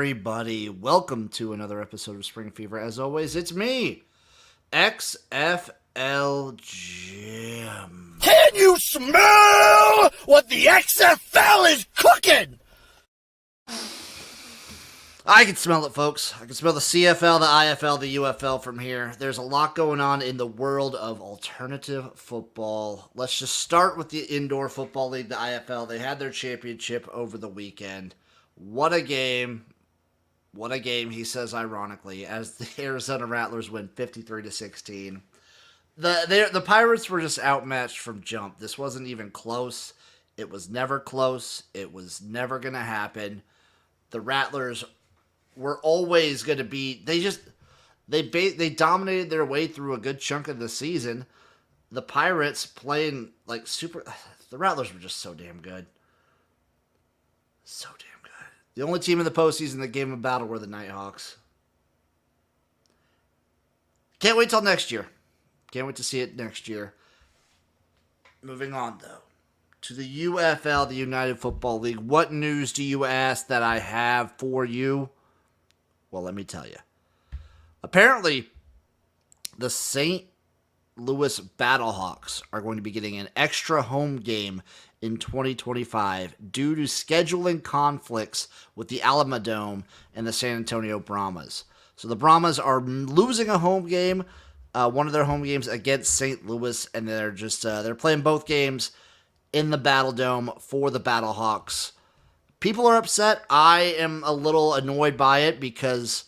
everybody? Welcome to another episode of Spring Fever. As always, it's me, XFL Jim. Can you smell what the XFL is cooking? I can smell it, folks. I can smell the CFL, the IFL, the UFL from here. There's a lot going on in the world of alternative football. Let's just start with the Indoor Football League, the IFL. They had their championship over the weekend. What a game. What a game, he says ironically, as the Arizona Rattlers win 53-16. The Pirates were just outmatched from jump. This wasn't even close. It was never close. It was never going to happen. The Rattlers were always going to be... They dominated their way through a good chunk of the season. The Pirates playing like super... The Rattlers were just so damn good. So damn good. The only team in the postseason that gave them a battle were the Nighthawks. Can't wait till next year. Can't wait to see it next year. Moving on, though, to the UFL, the United Football League. What news do you ask that I have for you? Well, let me tell you. Apparently, the St. Louis Battlehawks are going to be getting an extra home game in 2025 due to scheduling conflicts with the Alamodome and the San Antonio Brahmas. So the Brahmas are losing a home game, one of their home games against St. Louis, and they're playing both games in the Battledome for the Battlehawks. People are upset. I am a little annoyed by it because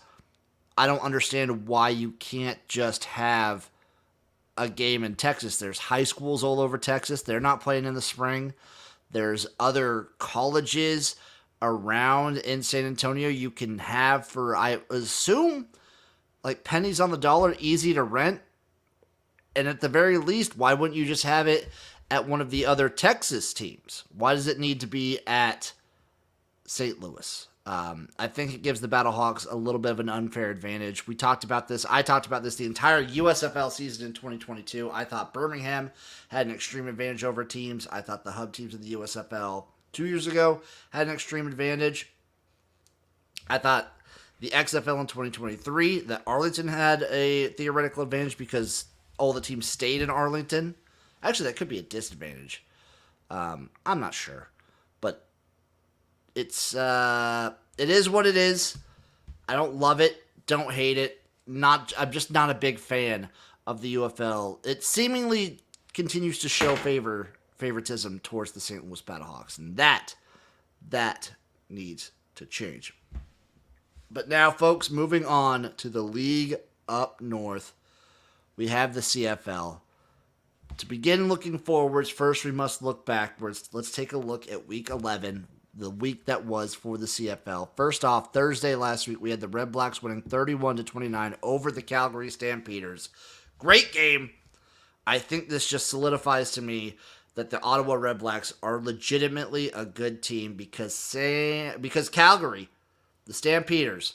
I don't understand why you can't just have a game in Texas. There's high schools all over Texas. They're not playing in the spring. There's other colleges around in San Antonio you can have for, I assume, like pennies on the dollar, easy to rent. And at the very least, why wouldn't you just have it at one of the other Texas teams? Why does it need to be at St. Louis? I think it gives the Battlehawks a little bit of an unfair advantage. We talked about this. I talked about this the entire USFL season in 2022. I thought Birmingham had an extreme advantage over teams. I thought the hub teams of the USFL 2 years ago had an extreme advantage. I thought the XFL in 2023, that Arlington had a theoretical advantage because all the teams stayed in Arlington. Actually, that could be a disadvantage. I'm not sure. But it is what it is. I don't love it. Don't hate it. I'm just not a big fan of the UFL. It seemingly continues to show favoritism towards the St. Louis Battlehawks, and that needs to change. But now, folks, moving on to the league up north, we have the CFL. To begin looking forwards, first we must look backwards. Let's take a look at Week 11, the week that was for the CFL. First off, Thursday last week, we had the Red Blacks winning 31-29 over the Calgary Stampeders. Great game. I think this just solidifies to me that the Ottawa Red Blacks are legitimately a good team because Calgary, the Stampeders,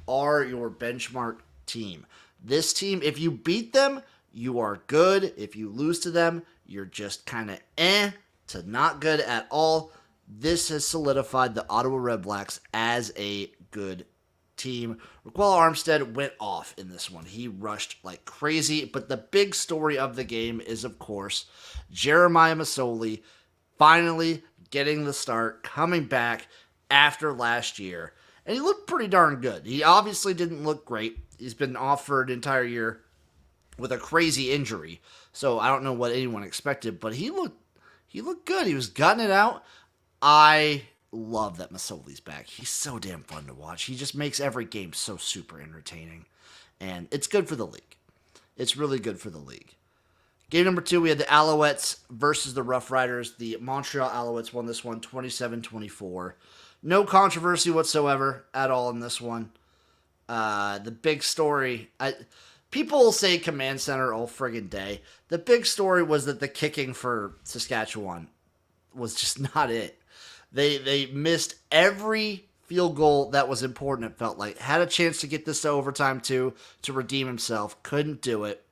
are your benchmark team. This team, if you beat them, you are good. If you lose to them, you're just kind of to not good at all. This has solidified the Ottawa Red Blacks as a good team. Raquel Armstead went off in this one. He rushed like crazy. But the big story of the game is, of course, Jeremiah Masoli finally getting the start, coming back after last year. And he looked pretty darn good. He obviously didn't look great. He's been off for an entire year with a crazy injury. So I don't know what anyone expected, but he looked good. He was gutting it out. I love that Masoli's back. He's so damn fun to watch. He just makes every game so super entertaining. And it's good for the league. It's really good for the league. Game number 2, we had the Alouettes versus the Rough Riders. The Montreal Alouettes won this one 27-24. No controversy whatsoever at all in this one. The big story... People will say Command Center all friggin' day. The big story was that the kicking for Saskatchewan was just not it. They missed every field goal that was important, it felt like. Had a chance to get this to overtime, too, to redeem himself. Couldn't do it.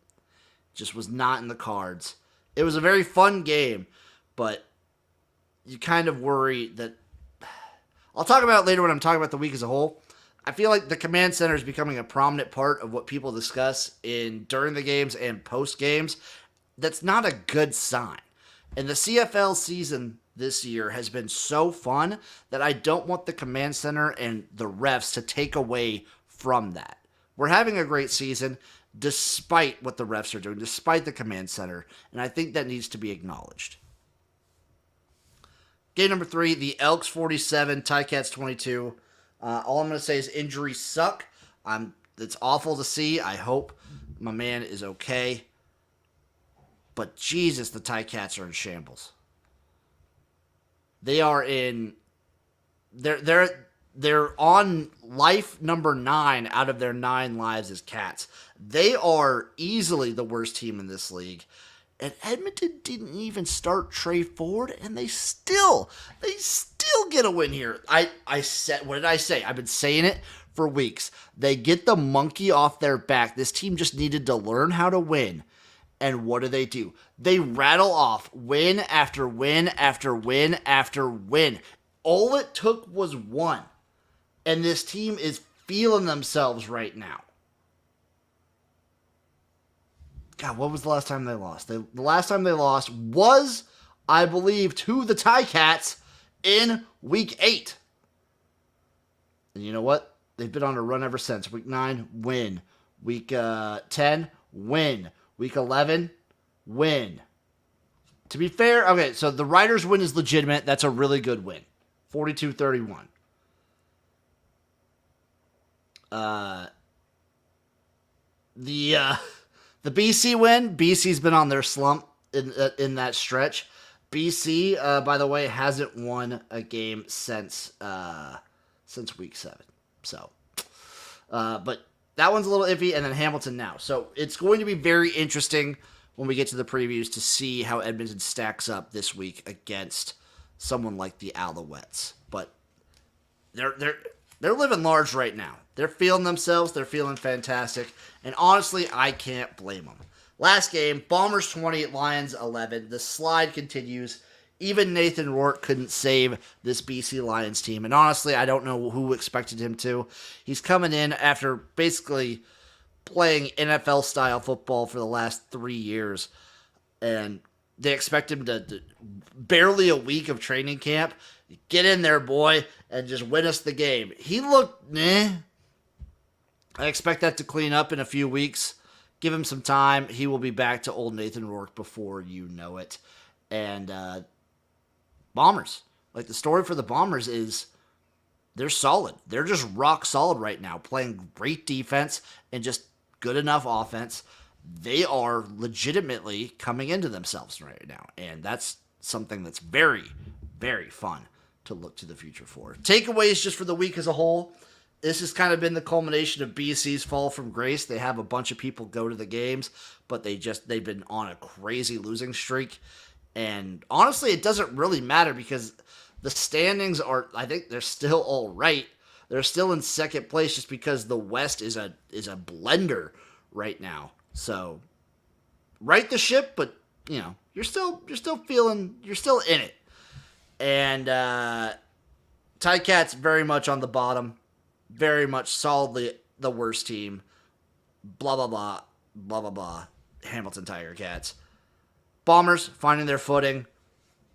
Just was not in the cards. It was a very fun game, but you kind of worry that... I'll talk about it later when I'm talking about the week as a whole. I feel like the command center is becoming a prominent part of what people discuss during the games and post games. That's not a good sign. And the CFL season this year has been so fun that I don't want the command center and the refs to take away from that. We're having a great season despite what the refs are doing, despite the command center, and I think that needs to be acknowledged. Game number 3, the Elks 47, Ticats 22. All I'm going to say is injuries suck. It's awful to see. I hope my man is okay. But Jesus, the Ticats are in shambles. They are in. They're on life number 9 out of their 9 lives as Cats. They are easily the worst team in this league. And Edmonton didn't even start Trey Ford, and they still get a win here. I said, what did I say? I've been saying it for weeks. They get the monkey off their back. This team just needed to learn how to win. And what do? They rattle off win after win after win after win. All it took was one. And this team is feeling themselves right now. God, what was the last time they lost? The last time they lost was, I believe, to the Ticats in Week 8. And you know what? They've been on a run ever since. Week 9, win. Week 10, win. Week 11, win. To be fair, okay, so the Riders' win is legitimate. That's a really good win. 42-31. The BC win, BC's been on their slump in that stretch. BC, by the way, hasn't won a game since Week 7. So, but that one's a little iffy, and then Hamilton now. So it's going to be very interesting when we get to the previews to see how Edmonton stacks up this week against someone like the Alouettes. But they're living large right now. They're feeling themselves. They're feeling fantastic. And honestly, I can't blame them. Last game, Bombers 20, Lions 11. The slide continues. Even Nathan Rourke couldn't save this BC Lions team. And honestly, I don't know who expected him to. He's coming in after basically playing NFL-style football for the last 3 years. And they expect him to barely a week of training camp. Get in there, boy, and just win us the game. He looked, I expect that to clean up in a few weeks. Give him some time. He will be back to old Nathan Rourke before you know it. And Bombers. Like, the story for the Bombers is they're solid. They're just rock solid right now, playing great defense and just good enough offense. They are legitimately coming into themselves right now. And that's something that's very, very fun to look to the future for. Takeaways just for the week as a whole. This has kind of been the culmination of BC's fall from grace. They have a bunch of people go to the games, but they've been on a crazy losing streak. And honestly, it doesn't really matter because the standings are, I think they're still all right. They're still in second place just because the West is a blender right now. So right the ship, but you're still in it. And Ticats very much on the bottom, very much solidly the worst team. Blah blah blah blah blah blah. Hamilton Tiger Cats. Bombers finding their footing.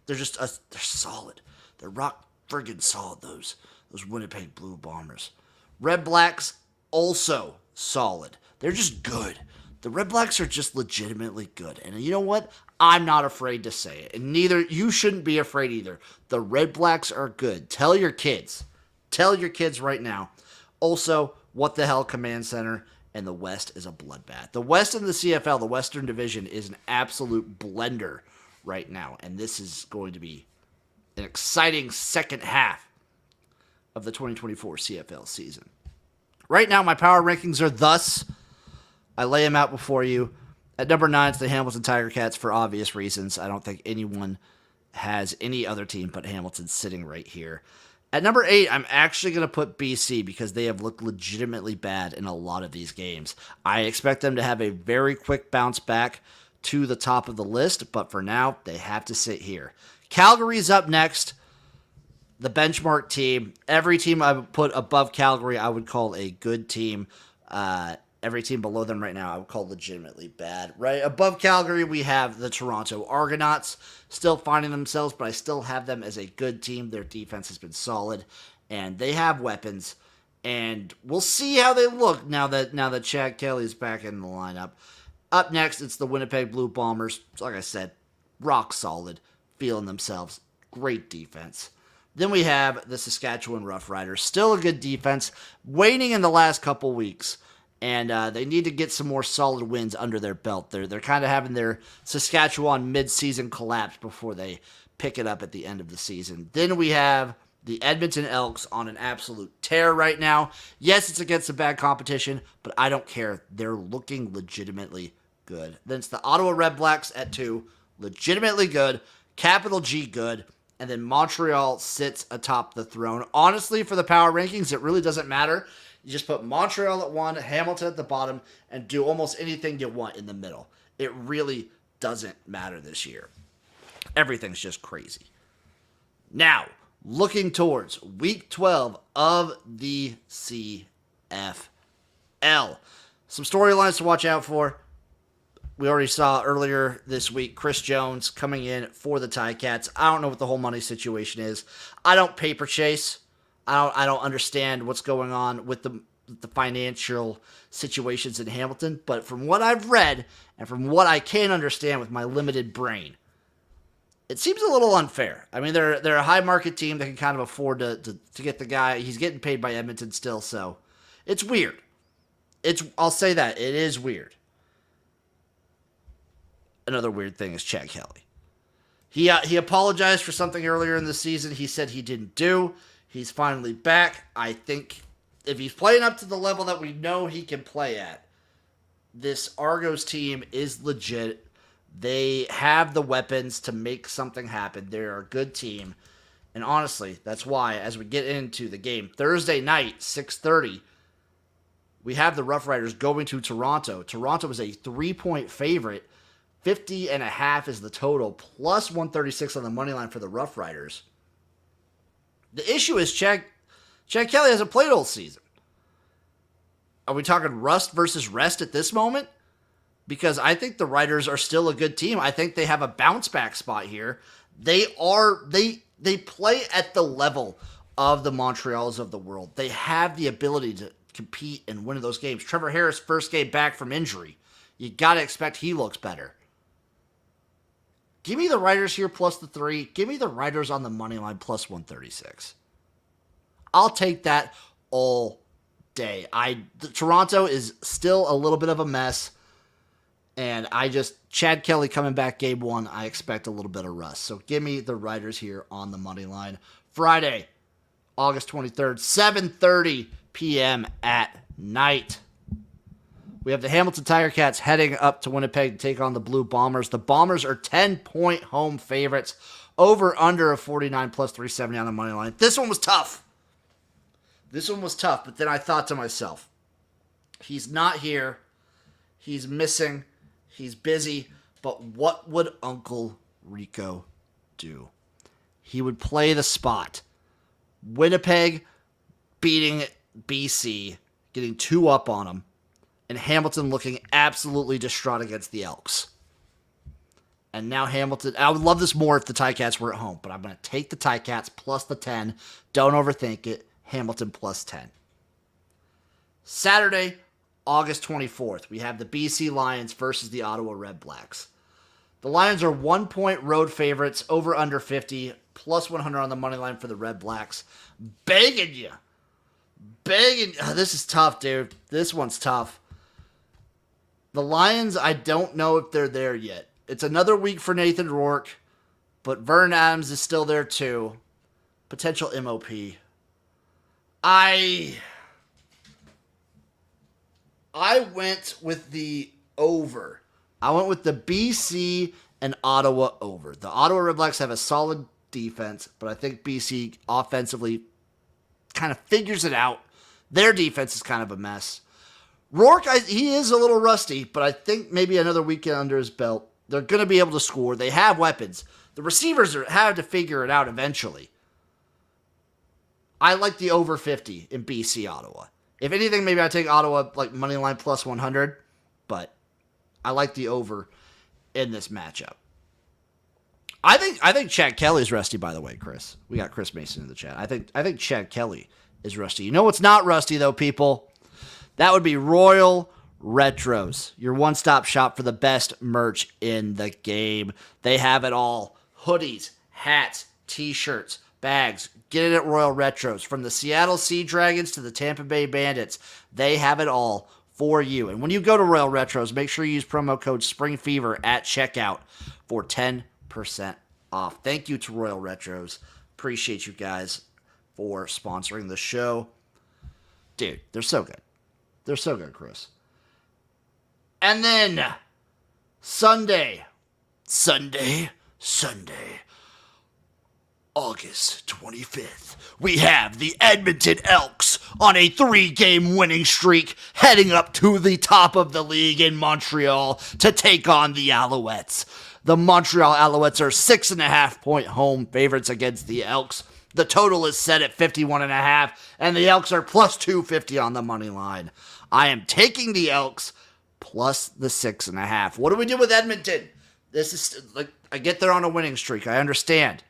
They're just they're solid. They're rock friggin' solid. Those Winnipeg Blue Bombers. Red Blacks also solid. They're just good. The Red Blacks are just legitimately good. And you know what? I'm not afraid to say it. And neither, you shouldn't be afraid either. The Red Blacks are good. Tell your kids. Tell your kids right now. Also, what the hell, Command Center and the West is a bloodbath. The West in the CFL, the Western Division, is an absolute blender right now. And this is going to be an exciting second half of the 2024 CFL season. Right now, my power rankings are thus. I lay them out before you. At number 9, it's the Hamilton Tiger Cats for obvious reasons. I don't think anyone has any other team but Hamilton sitting right here. At number 8, I'm actually going to put BC because they have looked legitimately bad in a lot of these games. I expect them to have a very quick bounce back to the top of the list, but for now, they have to sit here. Calgary's up next. the benchmark team. Every team I would put above Calgary, I would call a good team. Every team below them right now, I would call legitimately bad. Right above Calgary, we have the Toronto Argonauts, still finding themselves, but I still have them as a good team. Their defense has been solid, and they have weapons. And we'll see how they look now that Chad Kelly is back in the lineup. Up next, it's the Winnipeg Blue Bombers. Like I said, rock solid, feeling themselves. Great defense. Then we have the Saskatchewan Roughriders. Still a good defense, waning in the last couple weeks. And they need to get some more solid wins under their belt. They're kind of having their Saskatchewan mid-season collapse before they pick it up at the end of the season. Then we have the Edmonton Elks on an absolute tear right now. Yes, it's against a bad competition, but I don't care. They're looking legitimately good. Then it's the Ottawa Redblacks at 2, legitimately good, capital G good. And then Montreal sits atop the throne. Honestly, for the power rankings, it really doesn't matter. You just put Montreal at 1, Hamilton at the bottom, and do almost anything you want in the middle. It really doesn't matter this year. Everything's just crazy. Now, looking towards Week 12 of the CFL. Some storylines to watch out for. We already saw earlier this week Chris Jones coming in for the Ticats. I don't know what the whole money situation is. I don't paper chase. I don't understand what's going on with the financial situations in Hamilton, but from what I've read and from what I can understand with my limited brain, it seems a little unfair. I mean, they're a high market team that can kind of afford to get the guy. He's getting paid by Edmonton still, so it's weird. I'll say that it is weird. Another weird thing is Chad Kelly. He apologized for something earlier in the season. He said he didn't do. He's finally back. I think if he's playing up to the level that we know he can play at, this Argos team is legit. They have the weapons to make something happen. They're a good team. And honestly, that's why, as we get into the game, Thursday night, 6:30, we have the Rough Riders going to Toronto. Toronto is a 3-point favorite. 50.5 is the total, plus 136 on the money line for the Rough Riders. The issue is Chad Kelly hasn't played all season. Are we talking rust versus rest at this moment? Because I think the Riders are still a good team. I think they have a bounce back spot here. They play at the level of the Montreals of the world. They have the ability to compete and win those games. Trevor Harris, first game back from injury. You got to expect he looks better. Give me the Riders here plus the 3. Give me the Riders on the money line plus 136. I'll take that all day. Toronto is still a little bit of a mess. And Chad Kelly coming back game 1, I expect a little bit of rust. So give me the Riders here on the money line. Friday, August 23rd, 7:30 p.m. at night. We have the Hamilton Tiger Cats heading up to Winnipeg to take on the Blue Bombers. The Bombers are 10-point home favorites. Over under a 49 plus 370 on the money line. This one was tough. But then I thought to myself, he's not here. He's missing. He's busy. But what would Uncle Rico do? He would play the spot. Winnipeg beating BC, getting 2 up on them. And Hamilton looking absolutely distraught against the Elks. And now Hamilton, I would love this more if the Ticats were at home, but I'm going to take the Ticats plus the 10. Don't overthink it. Hamilton plus 10. Saturday, August 24th, we have the BC Lions versus the Ottawa Redblacks. The Lions are 1-point road favorites, over under 50, plus 100 on the money line for the Redblacks. Begging you. This is tough, dude. This one's tough. The Lions, I don't know if they're there yet. It's another week for Nathan Rourke, but Vern Adams is still there too. Potential MOP. I went with the over. I went with the BC and Ottawa over. The Ottawa Redblacks have a solid defense, but I think BC offensively kind of figures it out. Their defense is kind of a mess. Rourke, he is a little rusty, but I think maybe another weekend under his belt, they're going to be able to score. They have weapons. The receivers have to figure it out eventually. I like the over 50 in BC Ottawa. If anything, maybe I take Ottawa like money line plus 100, but I like the over in this matchup. I think Chad Kelly's rusty, by the way, Chris. We got Chris Mason in the chat. I think Chad Kelly is rusty. You know what's not rusty though, people? That would be Royal Retros, your one-stop shop for the best merch in the game. They have it all. Hoodies, hats, t-shirts, bags. Get it at Royal Retros. From the Seattle Sea Dragons to the Tampa Bay Bandits, they have it all for you. And when you go to Royal Retros, make sure you use promo code SPRINGFEVER at checkout for 10% off. Thank you to Royal Retros. Appreciate you guys for sponsoring the show. Dude, they're so good. They're so good, Chris. And then Sunday, August 25th, we have the Edmonton Elks on a 3-game winning streak heading up to the top of the league in Montreal to take on the Alouettes. The Montreal Alouettes are 6.5-point home favorites against the Elks. The total is set at 51.5, and the Elks are plus 250 on the money line. I am taking the Elks plus the 6.5. What do we do with Edmonton? This is like, I get they're on a winning streak. I understand.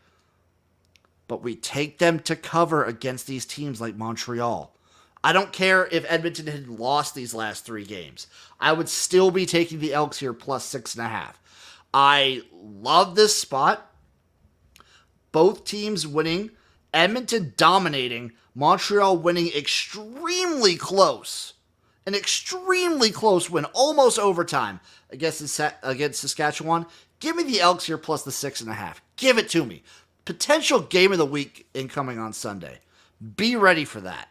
But we take them to cover against these teams like Montreal. I don't care if Edmonton had lost these last 3 games. I would still be taking the Elks here plus 6.5. I love this spot. Both teams winning. Edmonton dominating. Montreal winning extremely close. An extremely close win, almost overtime against Saskatchewan. Give me the Elks here plus the 6.5. Give it to me. Potential game of the week incoming on Sunday. Be ready for that.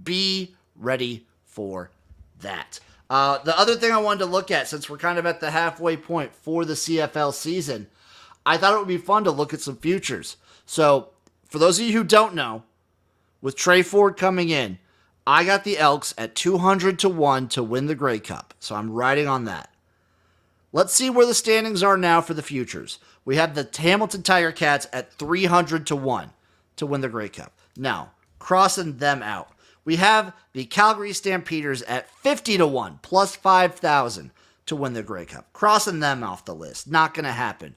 Be ready for that. The other thing I wanted to look at, since we're kind of at the halfway point for the CFL season, I thought it would be fun to look at some futures. So, for those of you who don't know, with Trey Ford coming in, I got the Elks at 200-1 to win the Grey Cup. So I'm riding on that. Let's see where the standings are now for the futures. We have the Hamilton Tiger Cats at 300-1 to win the Grey Cup. Now, crossing them out, we have the Calgary Stampeders at 50-1, plus 5,000 to win the Grey Cup. Crossing them off the list. Not going to happen.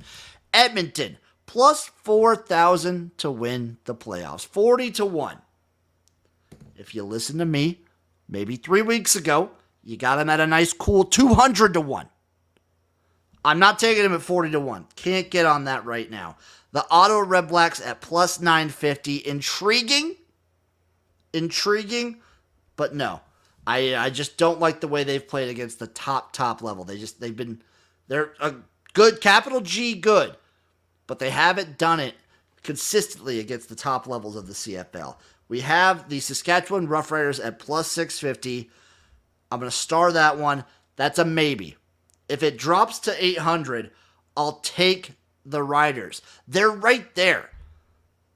Edmonton, plus 4,000 to win the playoffs. 40-1. If you listen to me, maybe 3 weeks ago, you got him at a nice cool 200-1. I'm not taking him at 40-1. Can't get on that right now. The Ottawa Red Blacks at plus 950. Intriguing, but no. I just don't like the way they've played against the top level. They're a good, capital G good, but they haven't done it consistently against the top levels of the CFL. We have the Saskatchewan Roughriders at plus 650. I'm going to star that one. That's a maybe. If it drops to 800, I'll take the Riders. They're right there.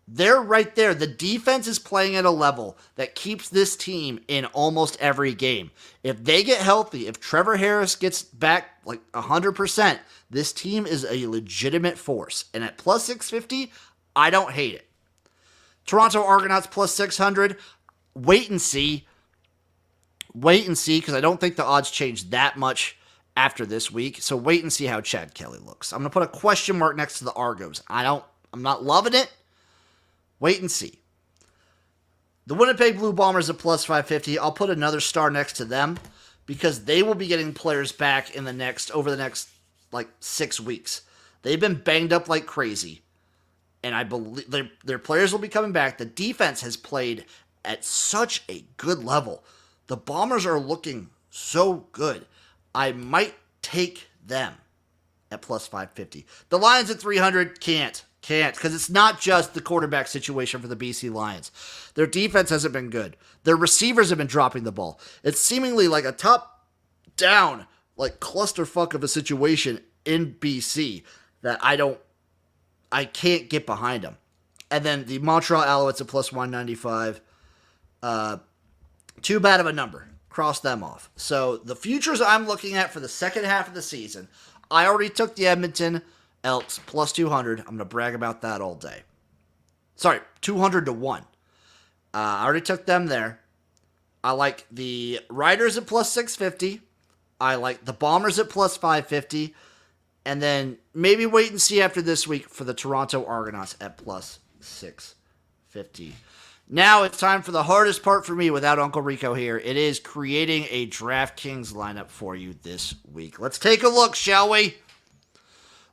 The defense is playing at a level that keeps this team in almost every game. If they get healthy, if Trevor Harris gets back like 100%, this team is a legitimate force. And at plus 650, I don't hate it. Toronto Argonauts plus 600. Wait and see, because I don't think the odds change that much after this week. So wait and see how Chad Kelly looks. I'm going to put a question mark next to the Argos. I'm not loving it. Wait and see. The Winnipeg Blue Bombers at plus 550. I'll put another star next to them because they will be getting players back over the next like 6 weeks. They've been banged up like crazy. And I believe their players will be coming back. The defense has played at such a good level. The Bombers are looking so good. I might take them at plus 550. The Lions at 300 can't, because it's not just the quarterback situation for the BC Lions. Their defense hasn't been good. Their receivers have been dropping the ball. It's seemingly like a top-down, like clusterfuck of a situation in BC that I can't get behind them. And then the Montreal Alouettes at plus 195. Too bad of a number. Cross them off. So the futures I'm looking at for the second half of the season, I already took the Edmonton Elks plus 200. I'm going to brag about that all day. Sorry, 200-1. I already took them there. I like the Riders at plus 650. I like the Bombers at plus 550. And then maybe wait and see after this week for the Toronto Argonauts at plus 650. Now it's time for the hardest part for me without Uncle Rico here. It is creating a DraftKings lineup for you this week. Let's take a look, shall we?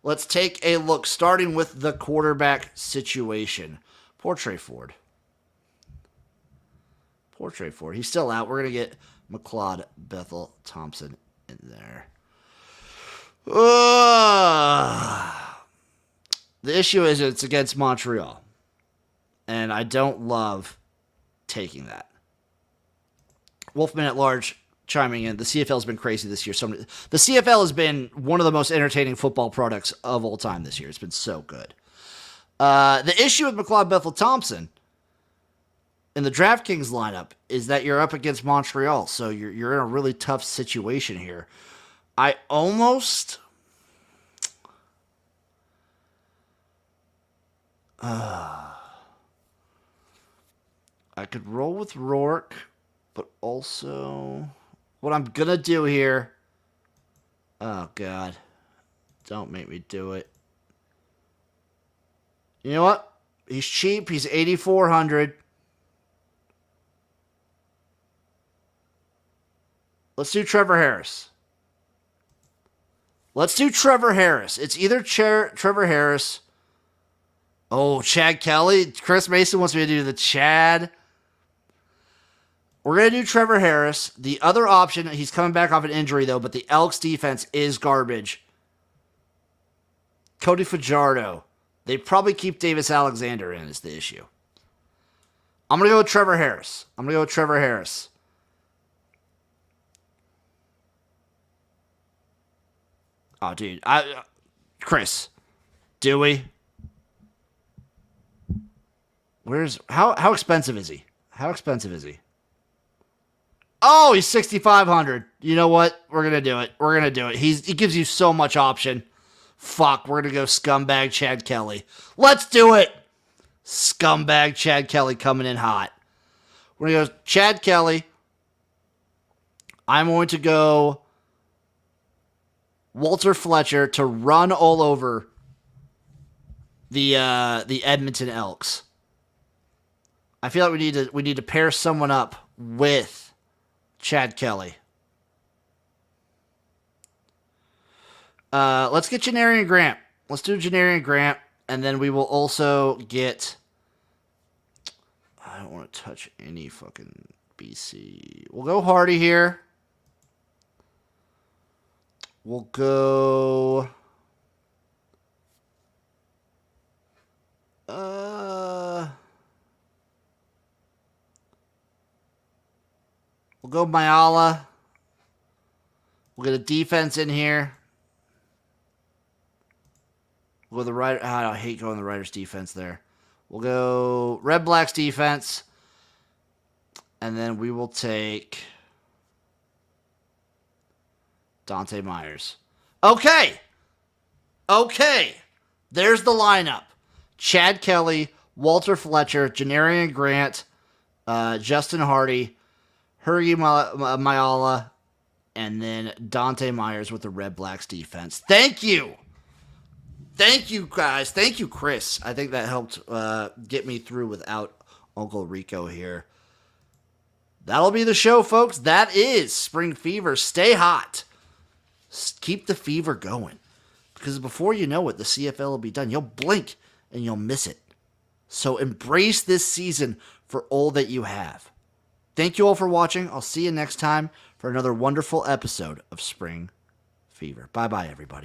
Let's take a look, starting with the quarterback situation. Poor Trey Ford. Poor Trey Ford. He's still out. We're going to get McLeod Bethel Thompson in there. The issue is it's against Montreal. And I don't love taking that. Wolfman at large chiming in. The CFL has been crazy this year. The CFL has been one of the most entertaining football products of all time this year. It's been so good. The issue with McLeod Bethel Thompson in the DraftKings lineup is that you're up against Montreal, so you're in a really tough situation here. I almost... I could roll with Rourke, but also... What I'm going to do here... Oh, God. Don't make me do it. You know what? He's cheap. He's 8,400. Let's do Trevor Harris. Let's do Trevor Harris. It's either Trevor Harris... Oh, Chad Kelly. Chris Mason wants me to do the Chad. We're going to do Trevor Harris. The other option, he's coming back off an injury, though, but the Elks defense is garbage. Cody Fajardo. They probably keep Davis Alexander in is the issue. I'm going to go with Trevor Harris. Oh, dude. Chris. Dewey. How expensive is he? Oh, he's 6,500. You know what? We're going to do it. He gives you so much option. Fuck, we're going to go scumbag Chad Kelly. Let's do it. Scumbag Chad Kelly coming in hot. We're going to go Chad Kelly. I'm going to go Walter Fletcher to run all over the Edmonton Elks. I feel like we need to pair someone up with Chad Kelly. Let's get Janarian Grant. Let's do Janarian Grant, and then we will also get... I don't want to touch any fucking BC. We'll go Hardy here. We'll go... We'll go Myala. We'll get a defense in here. We'll go the right. I hate going the Riders defense there. We'll go Red Blacks defense. And then we will take Dante Myers. Okay. There's the lineup. Chad Kelly, Walter Fletcher, Janarian Grant, Justin Hardy, Hurry Myala, and then Dante Myers with the Red Blacks defense. Thank you, guys. Thank you, Chris. I think that helped get me through without Uncle Rico here. That'll be the show, folks. That is Spring Fever. Stay hot. Keep the fever going. Because before you know it, the CFL will be done. You'll blink and you'll miss it. So embrace this season for all that you have. Thank you all for watching. I'll see you next time for another wonderful episode of Spring Fever. Bye-bye, everybody.